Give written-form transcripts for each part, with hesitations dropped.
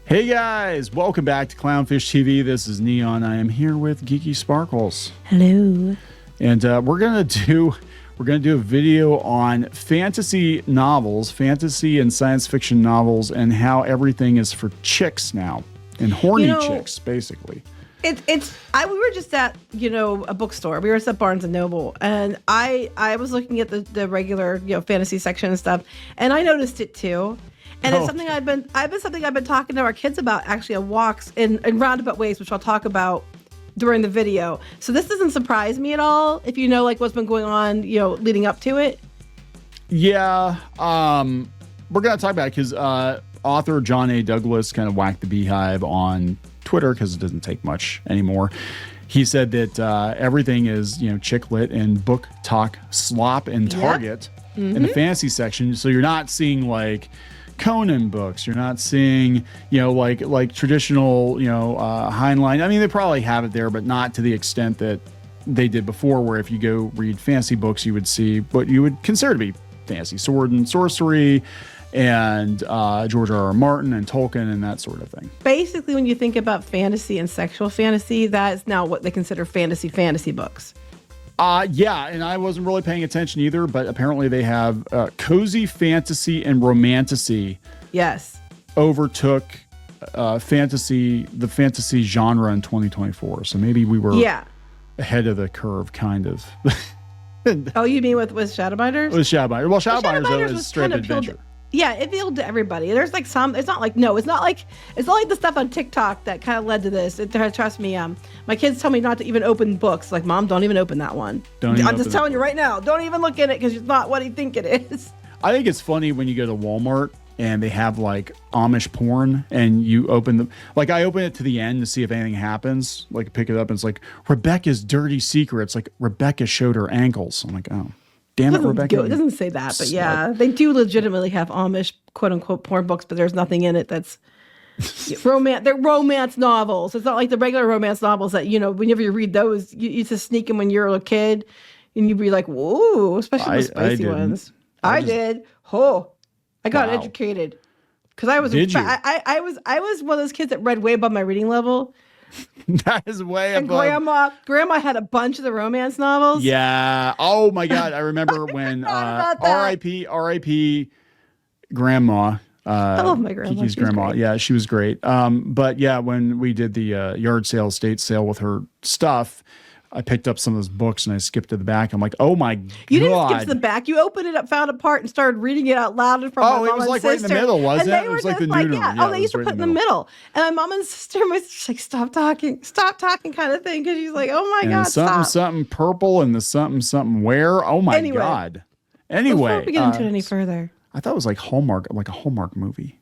Hey guys, welcome back to Clownfish TV. This is Kneon. I am here with Geeky Sparkles. Hello. And we're gonna do a video on fantasy novels, fantasy and science fiction novels, and how everything is for chicks now, and horny chicks, basically. We were just at a bookstore. We were at Barnes and Noble, and I was looking at the regular fantasy section and stuff, and I noticed it too. And it's something I've been talking to our kids about actually on walks in roundabout ways, which I'll talk about during the video. So this doesn't surprise me at all if you know like what's been going on, leading up to it. Yeah, we're gonna talk about it because author John A. Douglas kind of whacked the beehive on Twitter because it doesn't take much anymore. He said that everything is chick lit and BookTock slop and Target in the fantasy section. So you're not seeing like Conan books. You're not seeing, like traditional, Heinlein. I mean, they probably have it there, but not to the extent that they did before, where if you go read fantasy books, you would see what you would consider to be fantasy, sword and sorcery, and George R.R. Martin and Tolkien and that sort of thing. Basically, when you think about fantasy and sexual fantasy, that is now what they consider fantasy books. Yeah, and I wasn't really paying attention either, but apparently they have cozy fantasy and romantasy. Yes. Overtook the fantasy genre in 2024. So maybe we were ahead of the curve, kind of. Oh, you mean with Shadowbinders? With Shadowbinders. Well, Shadowbinders is straight adventure. Yeah, it appealed to everybody. There's like some. It's not like the stuff on TikTok that kind of led to this. Trust me. My kids tell me not to even open books. Like, Mom, don't even open that one. I'm just telling you right now. Don't even look at it because it's not what you think it is. I think it's funny when you go to Walmart and they have like Amish porn, and you open them. Like, I open it to the end to see if anything happens. Like, pick it up and it's like Rebecca's dirty secrets. Like, Rebecca showed her ankles. I'm like, oh. Damn it, Rebecca. It doesn't say that, but yeah, they do legitimately have Amish quote unquote porn books, but there's nothing in it that's romance. They're romance novels. It's not like the regular romance novels that, whenever you read those, you used to sneak them when you were a kid and you'd be like, whoa, especially the spicy ones. I did. Oh, I got educated because I was, I was one of those kids that read way above my reading level. That is way and above. Grandma had a bunch of the romance novels. Yeah. Oh my God. I remember when R.I.P. Grandma. I love my grandma. Kiki's grandma. Yeah, she was great. But yeah, when we did the yard sale, estate sale with her stuff, I picked up some of those books and I skipped to the back. I'm like, oh my God. You didn't skip to the back. You opened it up, found a part, and started reading it out loud in front of my mom and sister. Oh, it was like right in the middle, wasn't it? It was like the neuter. Yeah, they used to put it in the middle. And my mom and sister was like, stop talking kind of thing. Because she's like, oh my God, something purple and the something where? Oh my God. Anyway. Before we get into it any further. I thought it was like Hallmark, like a Hallmark movie.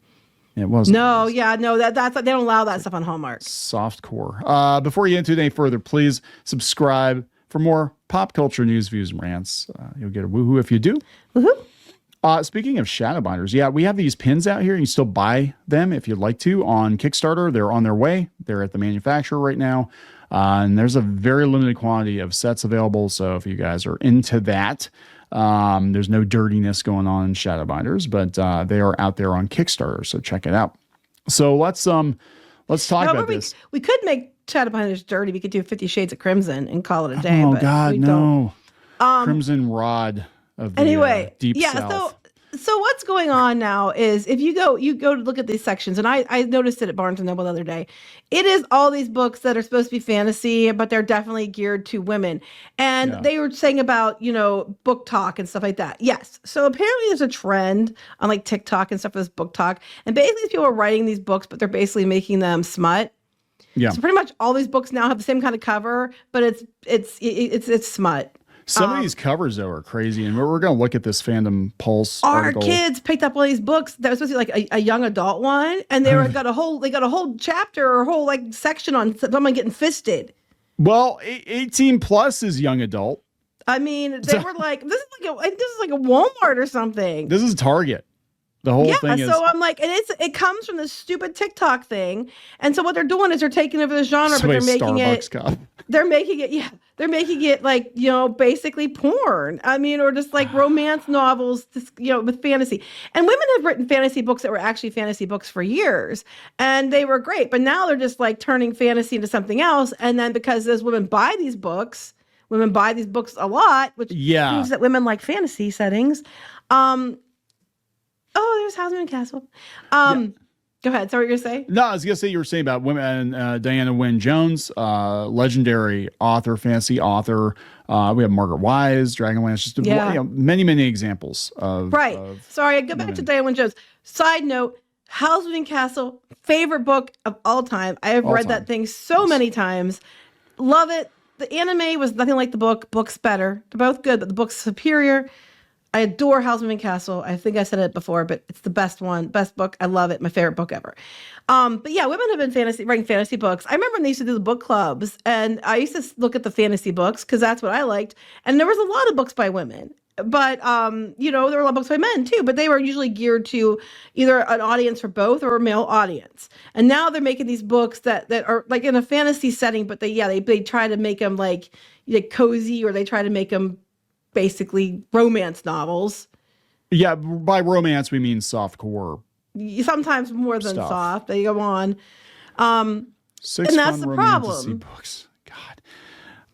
It wasn't. No, that's they don't allow that stuff on Hallmark. Softcore. Before you get into it any further, please subscribe for more pop culture news, views, and rants. You'll get a woohoo if you do. Woohoo. Speaking of Shadowbinders, we have these pins out here. You can still buy them if you'd like to on Kickstarter. They're on their way. They're at the manufacturer right now. And there's a very limited quantity of sets available. So if you guys are into that, there's no dirtiness going on in Shadowbinders, but they are out there on Kickstarter. So check it out. So let's talk about this. We could make Shadowbinders dirty. We could do 50 Shades of Crimson and call it a day. Oh God, no. Crimson Rod of the Deep South. So what's going on now is if you go to look at these sections, and I noticed it at Barnes & Noble the other day, it is all these books that are supposed to be fantasy, but they're definitely geared to women. And they were saying about, BookTok and stuff like that. Yes. So apparently there's a trend on like TikTok and stuff for this BookTok. And basically people are writing these books, but they're basically making them smut. Yeah. So pretty much all these books now have the same kind of cover, but it's smut. Some of these covers, though, are crazy, and we're going to look at this Fandom Pulse article. Our kids picked up one of these books that was supposed to be like a young adult one, and they got a whole chapter or a whole like section on someone getting fisted. Well, 18 plus is young adult. I mean, they were like, this is like a Walmart or something. This is Target. The whole thing is. So I'm like, and it comes from this stupid TikTok thing. And so what they're doing is they're taking over the genre, but they're making Starbucks cup. They're making it like, basically porn. I mean, or just like romance novels, with fantasy. And women have written fantasy books that were actually fantasy books for years, and they were great. But now they're just like turning fantasy into something else. And then because those women buy these books a lot, which proves that women like fantasy settings. Oh, there's Houseman and Castle. Go ahead. Sorry, what you're saying? No, I was going to say you were saying about women. Diana Wynne Jones, legendary author, fantasy author. We have Margaret Wise, Dragonlance, just many, many examples of. Right. Sorry, I go back to Diana Wynne Jones. Side note, Houseman and Castle, favorite book of all time. I have read that thing so many times. Love it. The anime was nothing like the book. Book's better. They're both good, but the book's superior. I adore Houseman and Castle. I think I said it before, but it's the best one. Best book. I love it. My favorite book ever. But yeah, women have been writing fantasy books. I remember when they used to do the book clubs, and I used to look at the fantasy books because that's what I liked. And there was a lot of books by women. But, there were a lot of books by men too, but they were usually geared to either an audience for both or a male audience. And now they're making these books that are like in a fantasy setting, but they try to make them like cozy, or they try to make them basically romance novels. Yeah, by romance we mean softcore. Sometimes more than soft. They go on. Six and that's fun the problem. Books. God,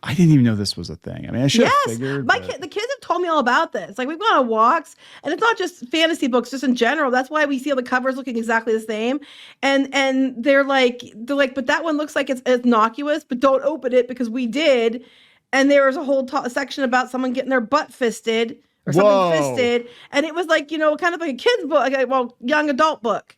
I didn't even know this was a thing. I mean, I should have figured. The kids have told me all about this. Like, we've gone on walks, and it's not just fantasy books, just in general. That's why we see all the covers looking exactly the same. And they're like, but that one looks like it's innocuous, but don't open it because we did. And there was a whole section about someone getting their butt fisted or something fisted. And it was like, kind of like a kid's book, young adult book.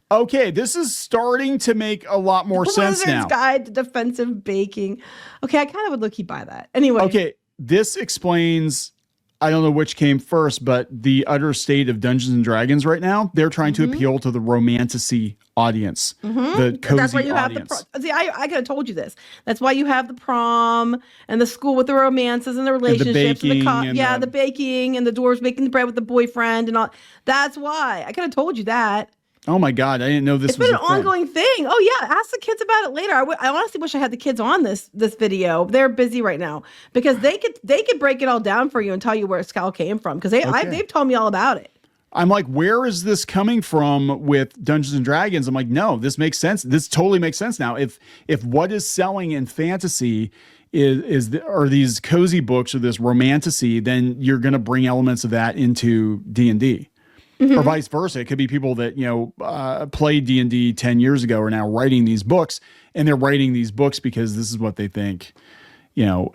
Okay, this is starting to make a lot more sense now. Guide to Defensive Baking. Okay, I kind of would look-y buy that. Anyway. Okay, this explains, I don't know which came first, but the utter state of Dungeons and Dragons right now. They're trying to appeal to the romantasy audience, the cozy That's why you audience. have I could have told you this. That's why you have the prom and the school with the romances and the relationships and the baking and the dwarves making the bread with the boyfriend and all. That's why. I could have told you that. Oh my God, I didn't know this was an ongoing thing. Oh yeah, ask the kids about it later. I honestly wish I had the kids on this video. They're busy right now because they could break it all down for you and tell you where Scal came from because they've told me all about it. I'm like, where is this coming from with Dungeons and Dragons? I'm like, no, this makes sense. This totally makes sense now. If what is selling in fantasy are these cozy books or this romantasy, then you're going to bring elements of that into D&D. Or vice versa. It could be people that, played D&D 10 years ago are now writing these books, and they're writing these books because this is what they think,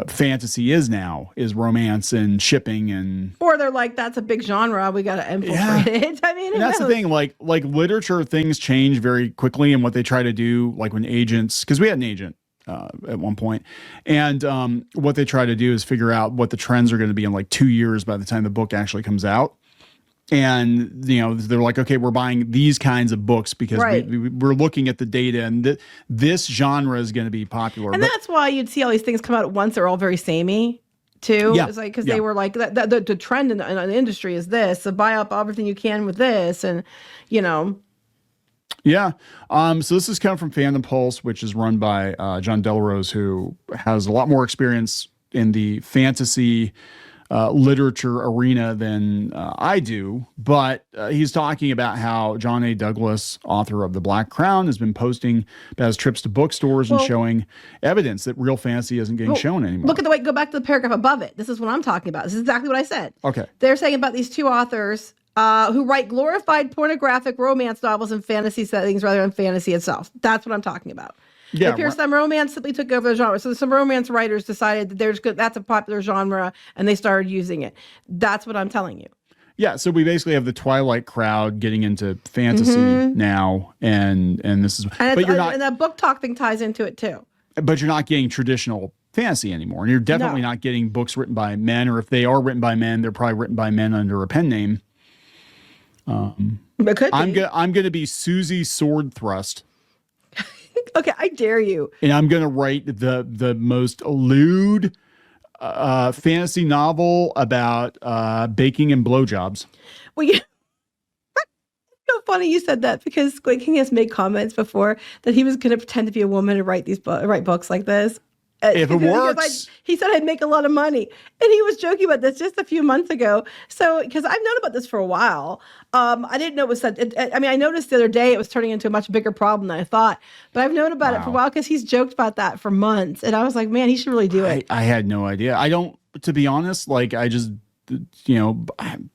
fantasy is romance and shipping or they're like, that's a big genre. We got to infiltrate it. I mean, and that's the thing, like literature, things change very quickly. And what they try to do, like when agents, because we had an agent at one point, and what they try to do is figure out what the trends are going to be in like 2 years by the time the book actually comes out. And, they're like, okay, we're buying these kinds of books because we're looking at the data and this genre is going to be popular. And that's why you'd see all these things come out at once. They're all very samey too. Yeah. It's like, because they were like, the trend in the industry is this. So buy up everything you can with this. And, Yeah. So this is coming from Fandom Pulse, which is run by John Delarose, who has a lot more experience in the fantasy literature arena than I do, but he's talking about how John A. Douglas, author of The Black Crown, has been posting about his trips to bookstores and showing evidence that real fantasy isn't getting shown anymore. Look at go back to the paragraph above it. This is what I'm talking about. This is exactly what I said. Okay. They're saying about these two authors who write glorified pornographic romance novels in fantasy settings rather than fantasy itself. That's what I'm talking about. Yeah, if some romance simply took over the genre. So some romance writers decided that that's a popular genre and they started using it. That's what I'm telling you. Yeah, so we basically have the Twilight crowd getting into fantasy now, and this is. And that BookTock thing ties into it too. But you're not getting traditional fantasy anymore, and you're definitely not getting books written by men, or if they are written by men, they're probably written by men under a pen name. But could I'm going to be Susie Sword Thrust. Okay, I dare you. And I'm going to write the most lewd fantasy novel about baking and blowjobs. Well, funny you said that because Squid King has made comments before that he was going to pretend to be a woman and write write books like this. If it works. He said I'd make a lot of money. And he was joking about this just a few months ago. So, because I've known about this for a while. I didn't know it was I noticed the other day it was turning into a much bigger problem than I thought. But I've known about it for a while because he's joked about that for months. And I was like, man, he should really do it. I had no idea. I don't, to be honest, like I just,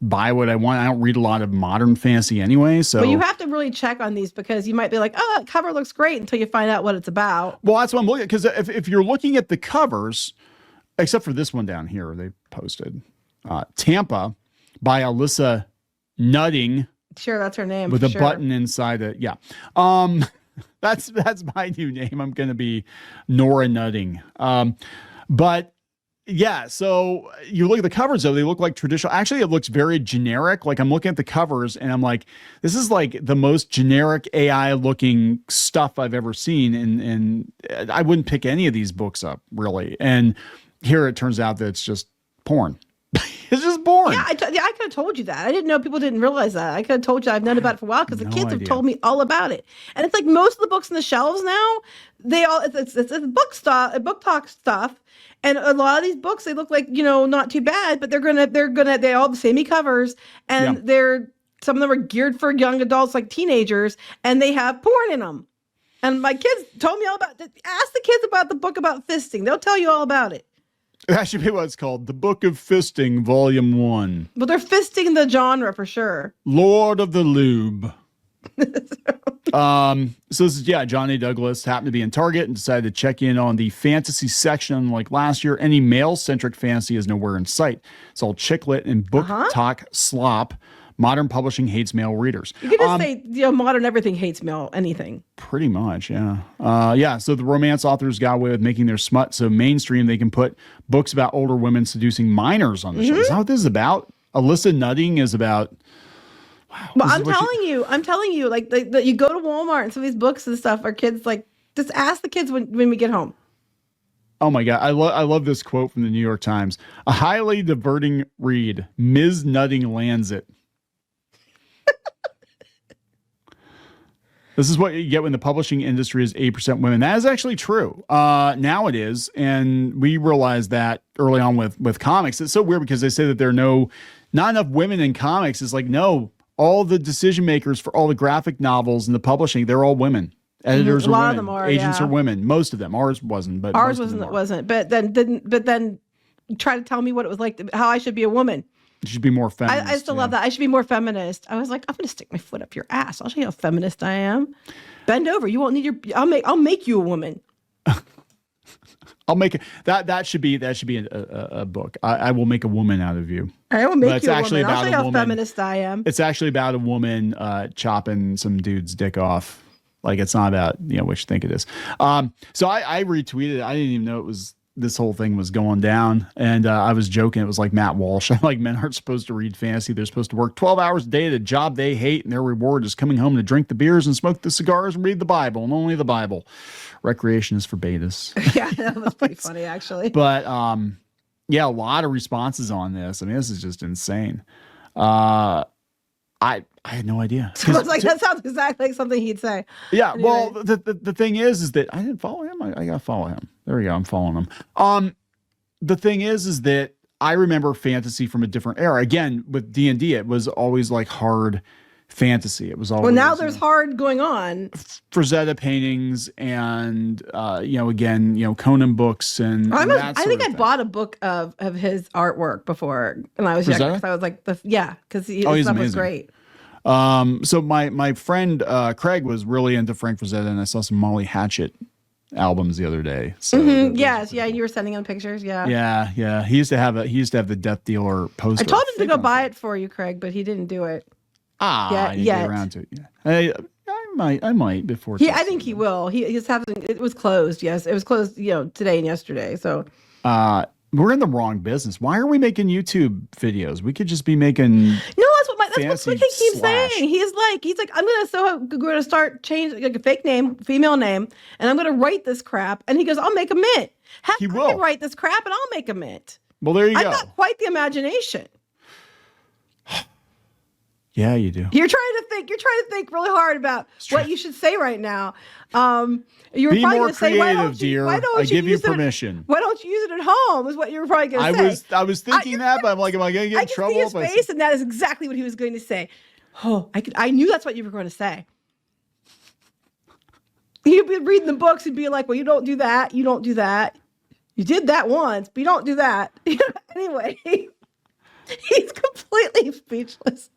buy what I want. I don't read a lot of modern fantasy anyway. So, but you have to really check on these because you might be like, oh, that cover looks great until you find out what it's about. Well, that's what I'm looking at. Because if you're looking at the covers, except for this one down here, they posted Tampa by Alyssa Nutting. Sure, that's her name. With a button inside it. Yeah. That's my new name. I'm going to be Nora Nutting. But yeah, so you look at the covers, though, they look like traditional. Actually, it looks very generic. Like I'm looking at the covers and I'm like, this is like the most generic AI looking stuff I've ever seen. And I wouldn't pick any of these books up, really. And here it turns out that it's just porn. It's just porn. Yeah, I could have told you that. I didn't know people didn't realize that. I could have told you I've known about it for a while because the kids have told me all about it. And it's like most of the books on the shelves now, it's BookTock stuff. And a lot of these books, they look like, not too bad, but they all have the same covers and some of them are geared for young adults, like teenagers, and they have porn in them. And my kids told me all about it. Ask the kids about the book about fisting. They'll tell you all about it. That should be what it's called. The Book of Fisting, Volume 1. But they're fisting the genre for sure. Lord of the Lube. So this is, John A. Douglas happened to be in Target and decided to check in on the fantasy section. Like last year, any male-centric fantasy is nowhere in sight. It's all chick lit and BookTock slop. Modern publishing hates male readers. You could just say, modern everything hates male anything. Pretty much, yeah. So the romance authors got away with making their smut so mainstream they can put books about older women seducing minors on the show. Is that what this is about? Alyssa Nutting is about... Wow. But I'm telling you, like you go to Walmart and some of these books and stuff are kids like, just ask the kids when we get home. Oh my God. I love this quote from the New York Times. A highly diverting read. Ms. Nutting lands it. This is what you get when the publishing industry is 8% women. That is actually true. Now it is. And we realized that early on with comics. It's so weird because they say that there are not enough women in comics. It's like, no, all the decision makers for all the graphic novels and the publishing, they're all women. Editors are women. A lot of them are. Agents are women. Most of them. Ours wasn't, but ours wasn't. But then try to tell me what it was like, how I should be a woman. You should be more feminist. I still love that. I should be more feminist. I was like, I'm going to stick my foot up your ass. I'll show you how feminist I am. Bend over. You won't need I'll make you a woman. I'll make it. That should be a book. I will make a woman out of you. I will make you a woman. I'll show you how feminist I am. It's actually about a woman chopping some dude's dick off. Like it's not about what you think it is. So I retweeted it. I didn't even know this whole thing was going down. And I was joking. It was like Matt Walsh. I'm like, men aren't supposed to read fantasy. They're supposed to work 12 hours a day at a job they hate. And their reward is coming home to drink the beers and smoke the cigars and read the Bible and only the Bible. Recreation is for betas. Yeah, that was pretty funny, actually. But a lot of responses on this. I mean, this is just insane. I had no idea. So I was like, that sounds exactly like something he'd say. Yeah. Anyway. Well, the thing is that I didn't follow him. I got to follow him. There we go. I'm following him. The thing is that I remember fantasy from a different era. Again, with D&D, it was always like hard fantasy. It was always. Well, now there's hard going on. Frazetta paintings and, Conan books and. I think I bought a book of his artwork before when I was younger. Because I was like, because his stuff was great. So my friend Craig was really into Frank Frazetta, and I saw some Molly Hatchet albums the other day. So yes, and you were sending him pictures. Yeah. He used to have the Death Dealer poster. I told him to go buy it for you, Craig, but he didn't do it. I didn't get around to it. Yeah. I might before. I think he will. He's having. It was closed. Yes, it was closed. Today and yesterday. So. We're in the wrong business. Why are we making YouTube videos? We could just be making. No, that's what he keeps saying. He's like, I'm gonna start changing like a fake name, female name, and I'm gonna write this crap. And he goes, I'll make a mint. He will write this crap, and I'll make a mint. Well, there you go. I've got quite the imagination. Yeah, you do. You're trying to think really hard about what you should say right now. You were Be probably more going to say, creative, dear. I give you permission. Why don't you use it at home? Is what you were probably going to say. I was thinking that, but I'm like, am I going to get in trouble? I can see his face, and that is exactly what he was going to say. Oh, I knew that's what you were going to say. He'd be reading the books and be like, well, you don't do that. You don't do that. You did that once, but you don't do that. Anyway, he's completely speechless.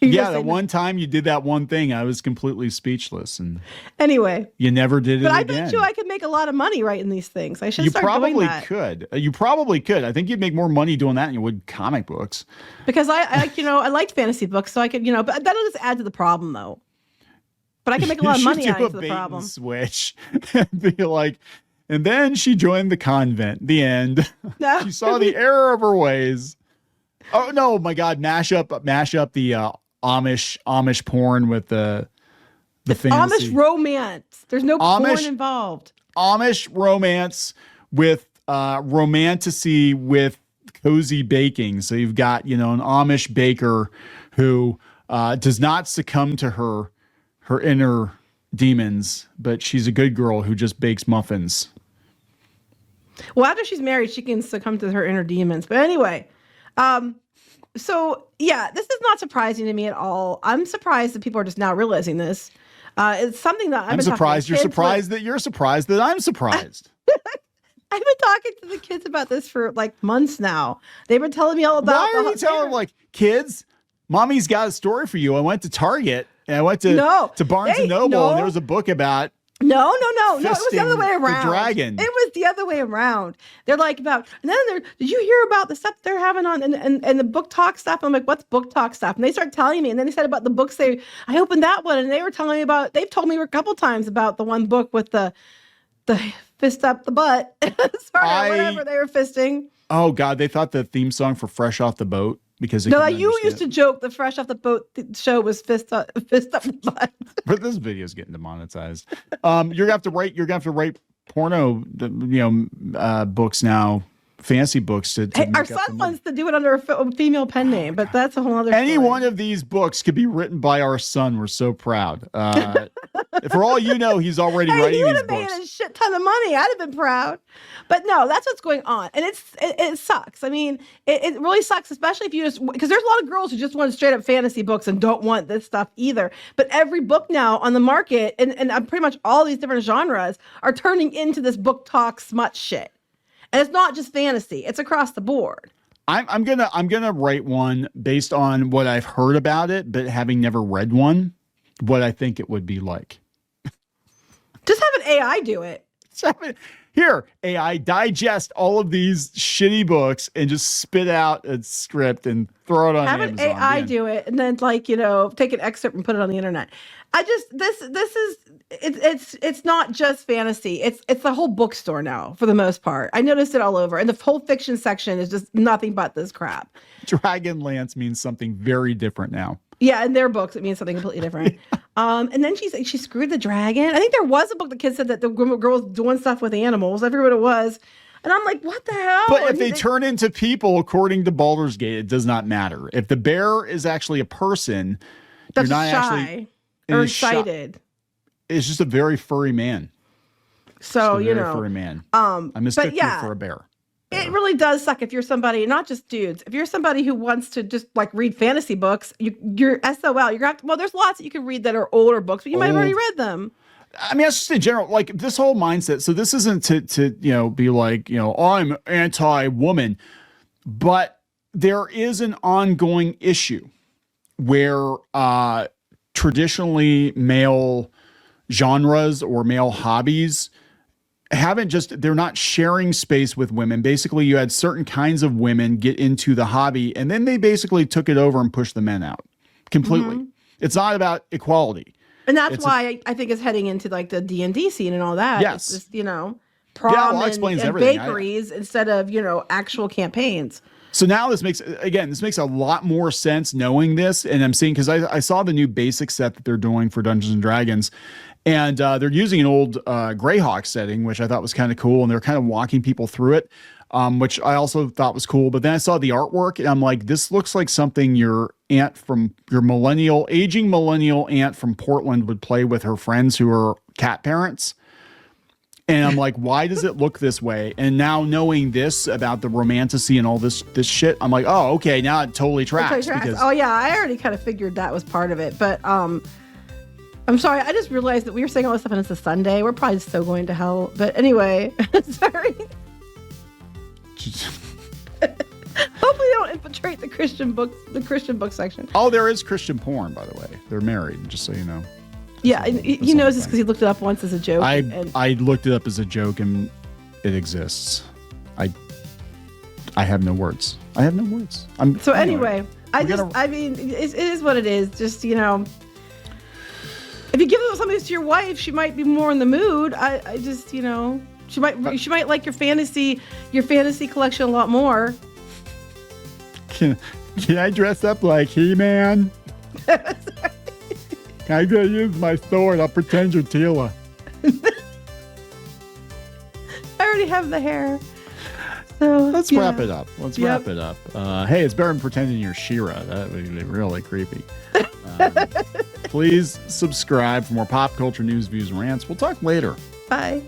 Yeah, that one time you did that one thing, I was completely speechless. And anyway, you never did it again. But I bet you I could make a lot of money writing these things. I should you start doing that. You probably could. I think you'd make more money doing that than you would comic books. Because I liked fantasy books, so I could, but that'll just add to the problem, though. But I can make a lot of money out of the problem. Switch and be like, and then she joined the convent. The end. No. She saw the error of her ways. Oh no, my God! Mash up the Amish porn with the fantasy. Amish romance. There's no porn involved. Amish romance with romantasy with cozy baking. So you've got an Amish baker who does not succumb to her inner demons, but she's a good girl who just bakes muffins. Well, after she's married, she can succumb to her inner demons. But anyway, so yeah, this is not surprising to me at all. I'm surprised that people are just now realizing this. It's something that I'm surprised. You're surprised that you're surprised that I'm surprised. I've been talking to the kids about this for like months now. They've been telling me all about. Why are you telling them, like, kids? Mommy's got a story for you. I went to Target and I went to Barnes and Noble, and there was a book about. No. It was the other way around. The dragon. It was the other way around. They're like about, and then did you hear about the stuff they're having on and the BookTock stuff? I'm like, what's BookTock stuff? And they start telling me, and then they said about the books. I opened that one, and they were telling me they've told me a couple times about the one book with the fist up the butt. Whatever they were fisting. Oh God, they thought the theme song for Fresh Off the Boat. Because you used to joke the Fresh Off the Boat show was fist up the butt. But this video is getting demonetized. You're gonna have to write porno, books now, fantasy books to our son wants to do it under a female pen name, but that's a whole other. Any one of these books could be written by our son. We're so proud. For all you know, he's already writing these books. He would have made a shit ton of money. I'd have been proud. But no, that's what's going on. And it sucks. I mean, it really sucks, especially if you because there's a lot of girls who just want straight up fantasy books and don't want this stuff either. But every book now on the market and pretty much all these different genres are turning into this BookTock smut shit. And it's not just fantasy; it's across the board. I'm gonna write one based on what I've heard about it, but having never read one, what I think it would be like. Just have an AI do it. Here, AI, digest all of these shitty books and just spit out a script and throw it on Amazon. Have an AI do it, and then take an excerpt and put it on the internet. It's not just fantasy. It's the whole bookstore now for the most part. I noticed it all over, and the whole fiction section is just nothing but this crap. Dragonlance means something very different now. Yeah, in their books, it means something completely different. And then she screwed the dragon. I think there was a book the kid said that the girl was doing stuff with animals. I forget what it was. And I'm like, what the hell? But if they turn into people, according to Baldur's Gate, it does not matter. If the bear is actually a person, that's you're not shy actually or excited. It's just a very furry man. So, furry man. I mistook you for a bear. It really does suck if you're somebody, not just dudes, if you're somebody who wants to just like read fantasy books, you're SOL. There's lots that you can read that are older books, but you might have already read them. I mean, that's just in general, like this whole mindset. So this isn't to be like, I'm anti-woman, but there is an ongoing issue where traditionally male genres or male hobbies they're not sharing space with women. Basically, you had certain kinds of women get into the hobby, and then they basically took it over and pushed the men out completely. Mm-hmm. It's not about equality. And that's why I think it's heading into like the D&D scene and all that. Yes. It's just, prom and bakeries instead of, actual campaigns. So now this makes a lot more sense knowing this. And I'm seeing, because I saw the new basic set that they're doing for Dungeons and Dragons. And they're using an old Greyhawk setting, which I thought was kind of cool. And they're kind of walking people through it. which I also thought was cool. But then I saw the artwork and I'm like, this looks like something your aging millennial aunt from Portland would play with her friends who are cat parents. And I'm like, why does it look this way? And now knowing this about the romantasy and all this shit, I'm like, oh, okay, now it totally tracks. Oh yeah, I already kind of figured that was part of it. But I'm sorry, I just realized that we were saying all this stuff and it's a Sunday. We're probably still going to hell. But anyway, sorry. Hopefully they don't infiltrate the Christian book section. Oh, there is Christian porn, by the way. They're married, just so you know. Yeah, he knows this because he looked it up once as a joke. I looked it up as a joke, and it exists. I have no words. Anyway, I mean, it is what it is. Just, you know, if you give something to your wife, she might be more in the mood. I just, you know, she might like your fantasy collection a lot more. Can I dress up like He-Man? I'm gonna use my sword. I'll pretend you're Tila. I already have the hair. So let's wrap it up. Hey, it's better than pretending you're She-Ra. That would be really creepy. Please subscribe for more pop culture news, views, and rants. We'll talk later. Bye.